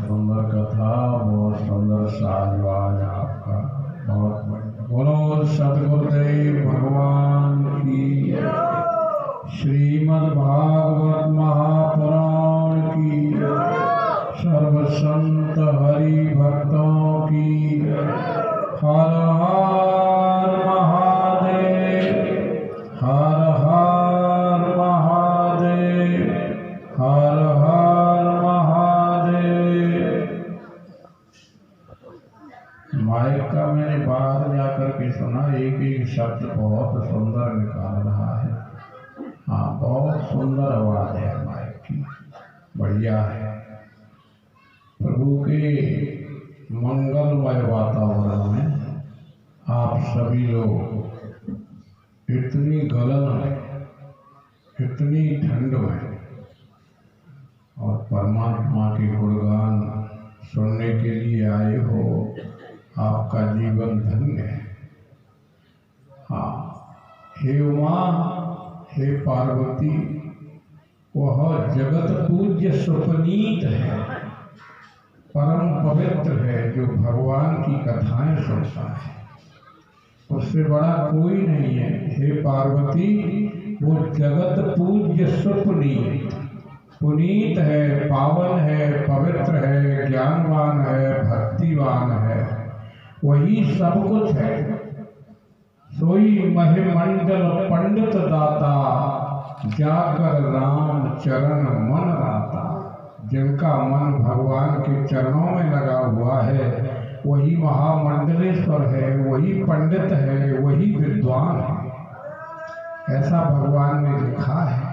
सुंदर कथा, बहुत सुंदर साजवाज आपका, बहुत बढ़िया। बोलो सदगुरुदेव भगवान की, श्रीमद् भागवत महापुराण की, सर्व संत हरि भक्तों की। हर हर महादेव, हर हर महादेव, हर हर महादेव। माइक का मैंने बाहर जाकर के सुना, एक एक शब्द बहुत सुंदर निकाल रहा है। हाँ, बहुत सुंदर आवाज है माइक की, बढ़िया है। प्रभु के मंगलमय वातावरण में आप सभी लोग इतनी गलन में, इतनी ठंड में और परमात्मा के गुणगान सुनने के लिए आए हो, आपका जीवन धन्य है। हाँ, हे उमा, हे पार्वती, वह जगत पूज्य सुपनीत है, परम पवित्र है, जो भगवान की कथाएं सुनता है, उससे बड़ा कोई नहीं है। हे पार्वती, वो जगत पूज्य सुपुनीत, पुनीत है, पावन है, पवित्र है, ज्ञानवान है, भक्तिवान है, वही सब कुछ है। सोई महिमंडल पंडित दाता, जाकर राम चरण मन राता। जिनका मन भगवान के चरणों में लगा हुआ है, वही महामंडलेश्वर है, वही पंडित है, वही विद्वान है, ऐसा भगवान ने लिखा है।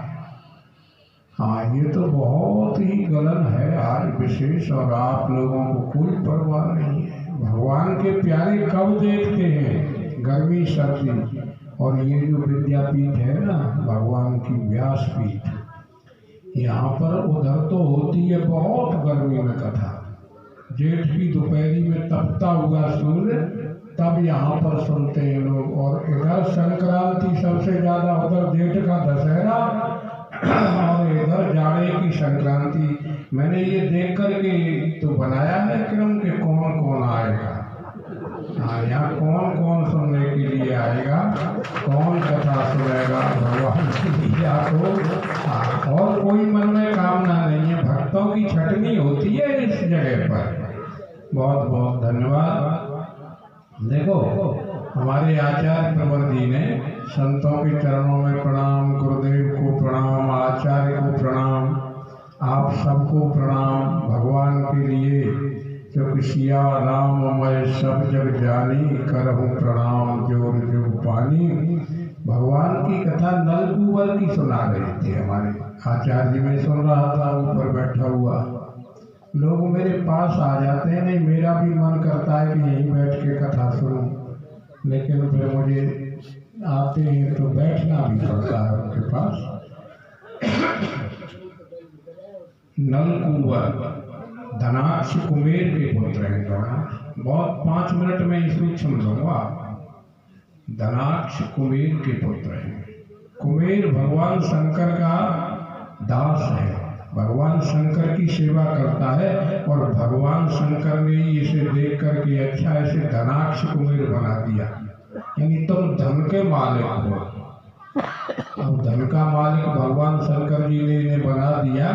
हाँ, ये तो बहुत ही गलन है आज विशेष, और आप लोगों को कोई परवाह नहीं है। भगवान के प्यारे कब देखते हैं, गर्मी सर्दी। और ये जो विद्यापीठ है ना, भगवान की व्यासपीठ, यहाँ पर उधर तो होती है बहुत गर्मी में कथा, जेठ की दोपहरी में तपता हुआ सूर्य, तब यहाँ पर सुनते हैं लोग। और इधर संक्रांति सबसे ज्यादा, उधर जेठ का दशहरा और इधर जाड़े की संक्रांति। मैंने ये देख करके तो बनाया है क्रम के कौन कौन आएगा। हाँ, यहाँ कौन कौन सुनने के लिए आएगा, कौन कथा सुनेगा भगवान की लीला को। और कोई मन में कामना नहीं है, भक्तों की छटनी होती है इस जगह पर। बहुत बहुत धन्यवाद। देखो, हमारे आचार्य प्रवर जी ने संतों के चरणों में प्रणाम, गुरुदेव को प्रणाम, आचार्य को प्रणाम, आप सबको प्रणाम। भगवान के लिए जो सिया राम मैं सब जग जानी, करहूँ प्रणाम जोर जो पानी। भगवान की कथा नलकुंवर की सुना रहे थे हमारे आचार्य जी। मैं सुन रहा था ऊपर बैठा हुआ, लोग मेरे पास आ जाते हैं, नहीं मेरा भी मन करता है कि यहीं बैठ के कथा सुनूं, लेकिन फिर मुझे आते हैं तो बैठना भी पड़ता है उनके पास। नलकुंवर धनाक्ष कुमेर के पुत्र हैं। बहुत 5 मिनट में इसमें सुन लूंगा। धनाक्ष कुमेर के पुत्र हैं। कुमेर भगवान शंकर का दास है, भगवान शंकर की सेवा करता है, और भगवान शंकर ने इसे देख करके अच्छा ऐसे धनाक्ष कुमेर बना दिया, यानी तुम धन के मालिक हो। अब धन का मालिक भगवान शंकर जी ने इन्हें बना दिया,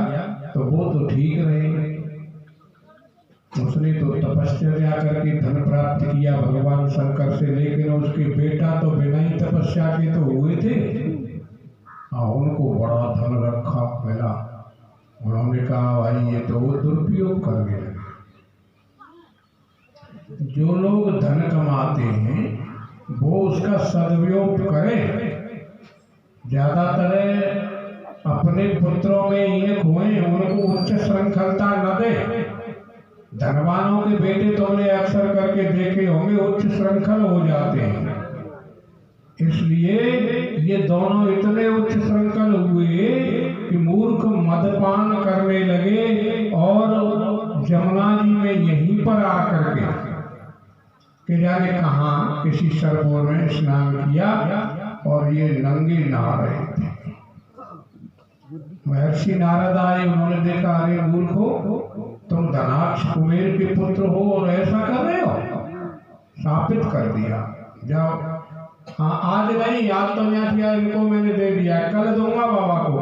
तो वो तो ठीक रहे। उसने तो तपस्या करके धन प्राप्त किया भगवान शंकर से, लेकिन उसके बेटा तो बिना ही तपस्या के तो हुए थे। उनको बड़ा धन रखा मिला, उन्होंने कहा भाई ये तो दुरुपयोग करने लगे। जो लोग धन कमाते हैं वो उसका सदुपयोग करें, ज्यादातर अपने पुत्रों में ये खोए, उनको उच्च श्रृंखलता न दे। धनवानों के बेटे तुमने अक्सर करके देखे होंगे उच्च श्रृंखल हो जाते हैं, इसलिए ये दोनों इतने उच्च श्रृंखल हुए कि मूर्ख मदपान करने लगे, और जमुना जी में यहीं पर आकर के जाने कहाँ किसी सरोवर में स्नान किया, और ये नंगे नहा रहे थे। महर्षि नारद आए, उन्होंने देखा, अरे मूर्खो, तुम धनाक्ष धनाक्ष कुबेर के पुत्र हो और ऐसा कर रहे हो, स्थापित कर दिया। जाओ, हाँ आज नहीं, आज तो न्याठिया इनको मैंने दे दिया, कल दूंगा बाबा को,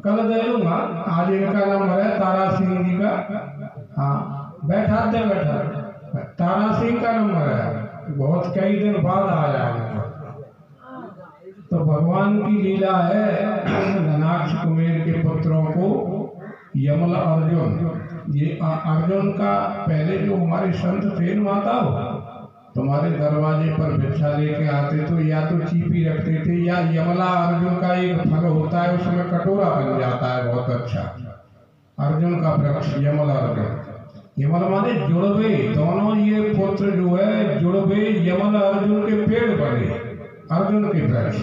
कल दे दूंगा। आज इनका नंबर है तारा सिंह जी का, हाँ बैठा दे, बैठा तारा सिंह का नंबर है, बहुत कई दिन बाद आया है। तो भगवान की लीला है, धनाक्ष कुबेर के पुत्रों को यमल अर्जुन, ये अर्जुन का पहले जो हमारे संत थे माता हो, तुम्हारे दरवाजे पर भिक्षा लेके आते तो या तो चीपी रखते थे या यमला अर्जुन का एक फल होता है उसमें कटोरा बन जाता है बहुत अच्छा, अर्जुन का वृक्ष यमल अर्जुन। यमल माने जुड़वे, दोनों ये पुत्र जो है जुड़वे यमल अर्जुन के पेड़ बने, अर्जुन के वृक्ष।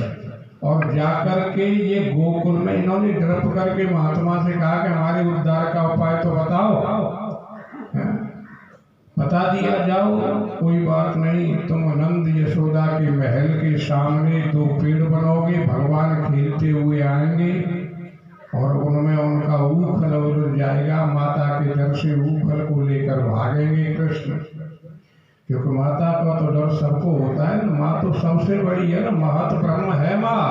और जाकर के ये गोकुल में इन्होंने ड्रप करके महात्मा से कहा कि हमारे उद्धार का उपाय तो बताओ, बता दिया जाओ, कोई बात नहीं, तुम नंद यशोदा के महल के सामने दो पेड़ बनोगे, भगवान खेलते हुए आएंगे और उनमें उनका ऊखल उड़ जाएगा, माता के डर से ऊखल को लेकर भागेंगे कृष्ण, क्योंकि माता का तो डर सबको होता है ना, माँ तो सबसे बड़ी है ना, महत ब्रह्म है माँ,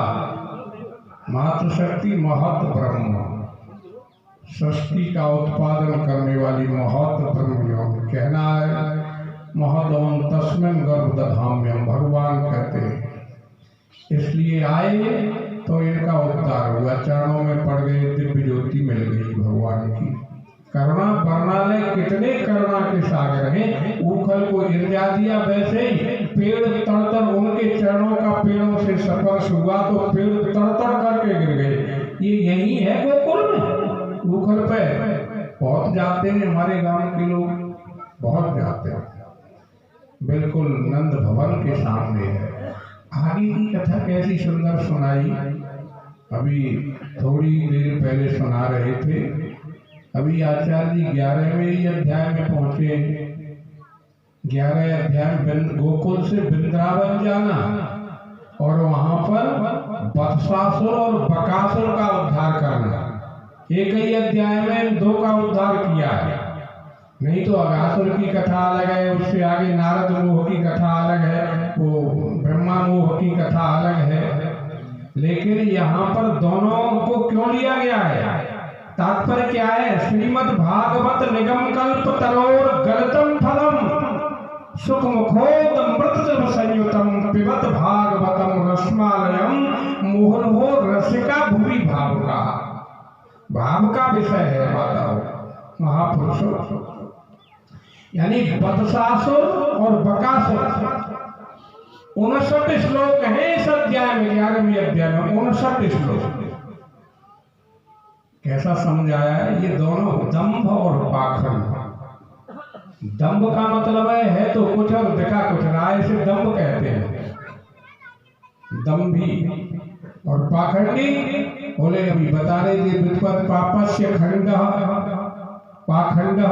मातृशक्ति महत ब्रह्म, सृष्टि का उत्पादन करने वाली महत ब्रह्म कहना है, महदवं तस्मिन् गर्भदधाम्यम, भगवान कहते हैं। इसलिए आए तो इनका उद्धार हुआ, चरणों में पड़ गए, दिव्य ज्योति मिल गई भगवान की। करुणा वर्णालय, कितने करुणा के सागर हैं, ऊखल को गिरजा दिया, वैसे ही पेड़ तड़तड़ उनके चरणों का पेड़ों से स्पर्श हुआ तो पेड़ तड़तड़ करके गिर गए। ये यही है गोकुल में, ऊखल पे बहुत जाते हैं हमारे गांव के लोग, बहुत जाते हैं, बिल्कुल नंद भवन के सामने है। आगे की कथा कैसी सुंदर सुनाई, अभी थोड़ी देर पहले सुना रहे थे। अभी आचार्य जी 11वें अध्याय में पहुंचे, 11 अध्याय गोकुल से वृंदावन जाना और वहां पर वत्सासुर और बकासुर का उद्धार करना। एक ही अध्याय में 2 का उद्धार किया है, नहीं तो अघासुर की कथा अलग है, उससे आगे नारद मोह की कथा अलग है, वो ब्रह्मा मोह की कथा अलग है। लेकिन यहाँ पर दोनों को क्यों लिया गया है, तात्पर्य क्या है? श्रीमद् भागवत निगम कल्प तरोर गलतम फलम सुख मुखोदमृत संयुतम पिबत भागवतम रसमालयम मोहनहो रसिका भूमि भावुका। भाव का विषय है माताओं महापुरुषों, यानी वत्सासुर और बकासुर। 59 श्लोक हैं इस अध्याय में, 11वें अध्याय में 59 श्लोक। कैसा समझाया है? ये दोनों दंभ और पाखंड। दंभ का मतलब है तो कुछ और दिखा कुछ रहा, इसे दंभ कहते हैं, दंभी। और पाखंडी बोले, अभी बता रहे थे, विपद पापस्य खंड, पाखंड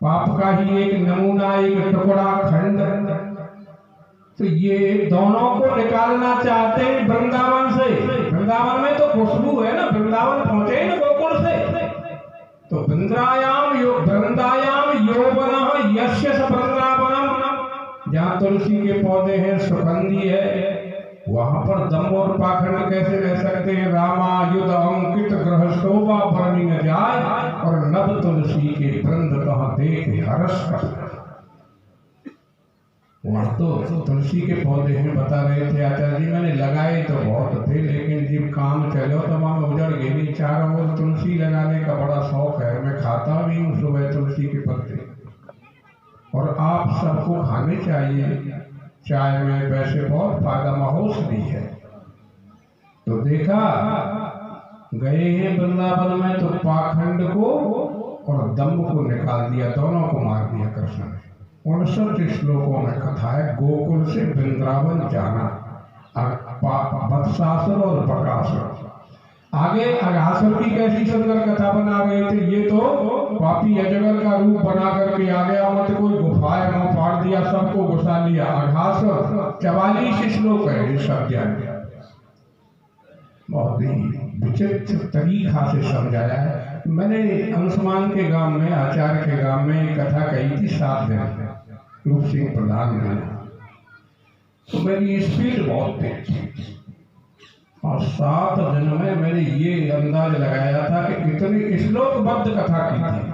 पाप का ही एक नमूना, एक टुकड़ा, खंड। तो ये दोनों को निकालना चाहते हैं वृंदावन से। वृंदावन में तो खुशबू है ना, वृंदावन पहुंचे ना गोकुल से, तो वृंदायाम यौवनः यस्य स वृंदावनम, जहाँ तुलसी के पौधे हैं, सुगंधी है, वहां पर दंभ और पाखंड कैसे रह सकते हैं? रामायुध अंकित ग्रह शोभा भरनी न जाए और नव तुलसी के वृंद कहाँ देख हर्ष कर। वहां तो तुलसी के पौधे हैं, बता रहे थे आचार्य जी, मैंने लगाए तो बहुत थे, लेकिन जब काम चलो तो वहां उजड़ गए। नहीं, चारों ओर तुलसी लगाने का बड़ा शौक है, मैं खाता भी हूँ सुबह तुलसी के पत्ते, और आप सबको खाने चाहिए चाय में, वैसे बहुत फायदा महौस भी है। तो देखा गए हैं वृंदावन में तो पाखंड को और दंभ को निकाल दिया, दोनों को मार दिया कृष्ण ने। 59 श्लोकों में कथा है गोकुल से वृंदावन जाना, वत्सासुर और बकासुर। आगे अघासुर की कैसी सुंदर कथा बना रहे थे, ये तो पापी अजगर का रूप बना करके आ गया, मत कोई गुफाएं में फाड़ दिया, सबको घुसा लिया। अघासुर 44 श्लोक है इस अध्याय में, बहुत ही विचित्र तरीका से समझाया है। मैंने अंशुमान के गांव में, आचार्य के गांव में एक कथा कही थी 7 दिन, रूप सिंह प्रधान ने। तो मेरी स्पीड बहुत तेज थी और 7 दिन में मैंने ये अंदाज लगाया था कि इतनी श्लोकबद्ध कथा की थी।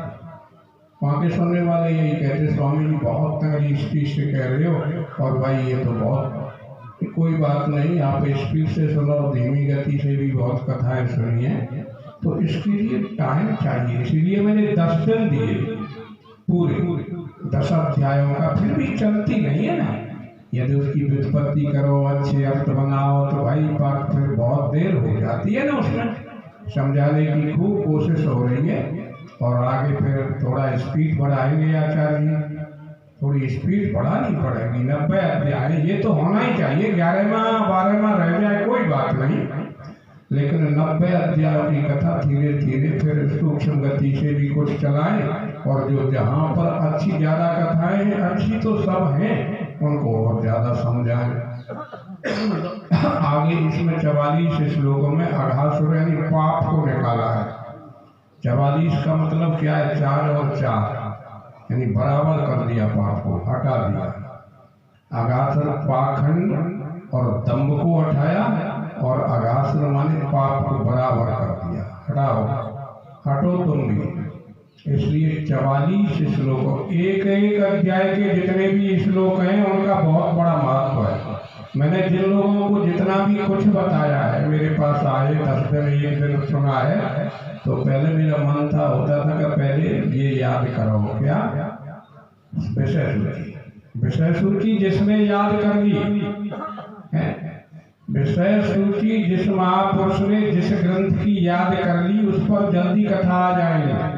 वहाँ के सुनने वाले यही कहते, स्वामी जी बहुत तगड़ी स्पीड से कह रहे हो, और भाई ये तो बहुत, कोई बात नहीं, आप स्पीड से सुनो, धीमी गति से भी बहुत कथाएं सुनी है, तो इसके लिए टाइम चाहिए। इसलिए मैंने 10 दिन दिए पूरे 10 अध्यायों का, फिर भी चलती नहीं है ना। यदि उसकी व्युत्पत्ति करो, अच्छे अर्थ बनाओ, तो भाई बात फिर बहुत देर हो जाती है ना। उसमें समझाने की खूब कोशिश हो रही है, और आगे फिर थोड़ा स्पीड बढ़ाएंगे आचार्य जी, थोड़ी स्पीड बढ़ानी पड़ेगी। 90 अध्याय ये तो होना ही चाहिए, 11वां 12वां रह जाए कोई बात नहीं, लेकिन 90 अध्यायों की कथा धीरे धीरे फिर सूक्ष्म गति से भी कुछ चलाएं, और जो जहाँ पर अच्छी ज़्यादा कथाएं हैं, अच्छी तो सब हैं, उनको और ज़्यादा समझाएं। आगे इसमें 44 श्लोकों में अघासुर यानी पाप को निकाला है। 44 का मतलब क्या है? 4 और 4 यानी बराबर कर दिया, पाप को हटा दिया। अघासुर पाखंड और दम्भ को हटाया, और अघासुर माने पाप को बराबर कर दिया। हटाओ, हटो तुम भी। इसलिए 44 श्लोक, एक एक अध्याय के जितने भी श्लोक हैं उनका बहुत बड़ा महत्व है। मैंने जिन लोगों को जितना भी कुछ बताया है, मेरे पास आए 10 दिन 1 दिन सुना है, तो पहले मेरा मन था, होता था कि पहले ये याद करो, क्या? विषय सूची। विषय सूची जिसने याद कर ली है, विषय सूची जिस महापुरुष ने जिस ग्रंथ की याद कर ली, उस पर जल्दी कथा आ जाएगी,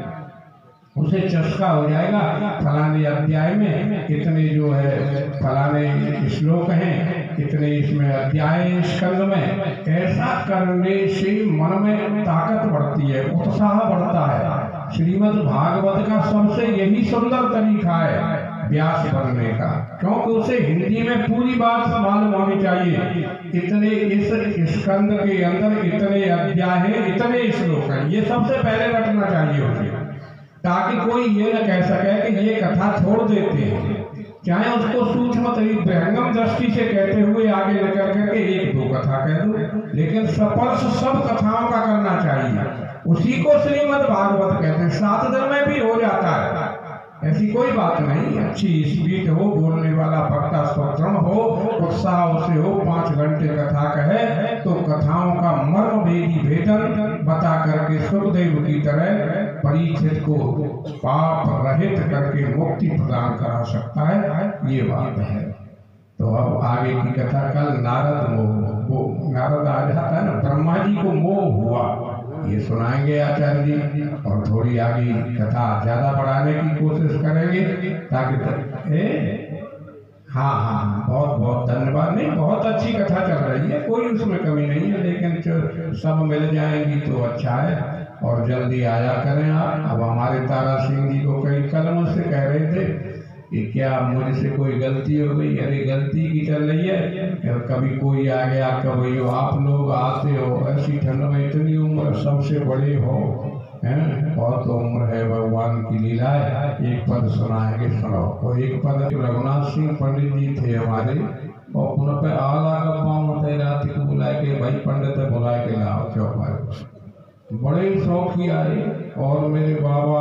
उसे चस्का हो जाएगा। फलाने अध्याय में इतने जो है फलाने श्लोक हैं, इतने इसमें अध्याय स्कंद में, ऐसा करने से मन में ताकत बढ़ती है, उत्साह बढ़ता है। श्रीमद् भागवत का सबसे यही सुंदर तरीका है व्यास बनने का, क्योंकि उसे हिंदी में पूरी बात मालूम होनी चाहिए। इतने इस स्कंद के अंदर इतने अध्याय हैं, इतने श्लोक हैं, ये सबसे पहले रखना चाहिए उसे, ताकि कोई ये न कह सके कि ये कथा छोड़ देते हैं। चाहे उसको सूक्ष्म विहंगम दृष्टि से कहते हुए आगे लेकर करके 1-2 कथा कह दो, लेकिन स्पर्श सब कथाओं का करना चाहिए। उसी को श्रीमद् भागवत कहते हैं। 7 दिन में भी हो जाता है, ऐसी कोई बात नहीं। अच्छी स्पीड हो, बोलने वाला वक्ता स्वतंत्र हो, उत्साह से हो, 5 घंटे कथा कहे, तो कथाओं का मर्म भेदी भेदन बता करके सुखदेव की तरह परीक्षित को पाप रहित करके मुक्ति प्रदान करा सकता है। ये बात है। तो अब आगे की कथा, कल नारद आ जाता है ना, ब्रह्मा जी को मोह हुआ, ये सुनाएंगे आचार्य जी, और थोड़ी आगे कथा ज्यादा बढ़ाने की कोशिश करेंगे, ताकि हाँ, बहुत बहुत धन्यवाद। नहीं, बहुत अच्छी कथा चल रही है, कोई उसमें कमी नहीं है, लेकिन सब मिल जाएंगी तो अच्छा है। और जल्दी आया करें आप। अब हमारे तारा सिंह जी को कई कल मुझसे कह रहे थे कि क्या मुझसे कोई गलती हो गई। अरे गलती की चल रही है, कभी कोई आ गया, कभी आप लोग आते हो, ऐसी ठंड में इतनी उम्र, सबसे बड़े हो, हैं, बहुत उम्र है, भगवान की लीला है। एक पद सुनाएंगे, सुनो। और एक पद रघुनाथ सिंह पंडित जी थे हमारे, और उन पे आला गप्पा होते रात को बुला के, भाई पंडित बुला के लाओ चौपाई। बड़े शौकी आए, और मेरे बाबा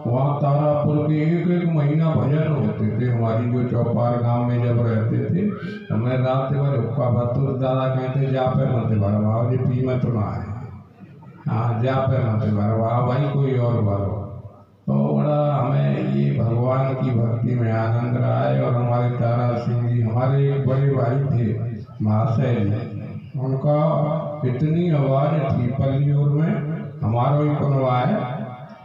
वहाँ तारापुर के 1-1 महीना भजन होते थे हमारी जो चौपार गांव में जब रहते थे। तो मैं रात भर हुक्का बतूर दादा कहते जा पे मत भरवा जी, पी मत ना आए, हाँ जा पे मत भरवा भाई, कोई और भरो। तो बड़ा हमें ये भगवान की भक्ति में आनंद रहा है। और हमारे तारा सिंह जी, हमारे एक बड़े भाई थे महाशय जी, उनका इतनी आवाज़ थी पल्लियोर में, हमारा ही कुनवा है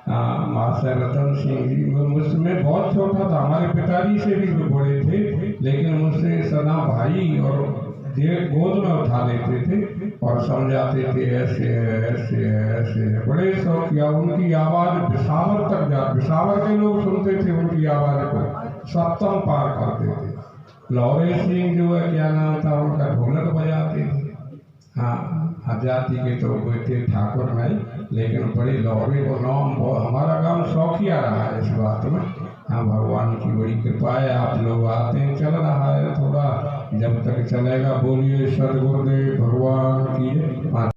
महाशय रतन सिंह जी, मुझसे बहुत छोटा था, हमारे पिताजी से भी बड़े थे, लेकिन मुझसे सदा भाई और गोद में उठा लेते थे और समझाते थे ऐसे है, ऐसे है, ऐसे है। बड़े शौक किया, उनकी आवाज़ बिसावर तक जा, बिसावर के लोग सुनते थे उनकी आवाज़ को, सप्तम पार करते थे। लौरे सिंह जो है, क्या नाम था उनका, ढोलक बजाते थे। हाँ, जाति के तो बेटे ठाकुर नहीं, लेकिन बड़े लौरे को नाम हमारा गांव शौकिया रहा है इस बात में। हाँ, भगवान की बड़ी कृपा है, आप लोग आते हैं, चल रहा है थोड़ा, जब तक चलेगा बोलिए सदगुरुदेव भगवान की।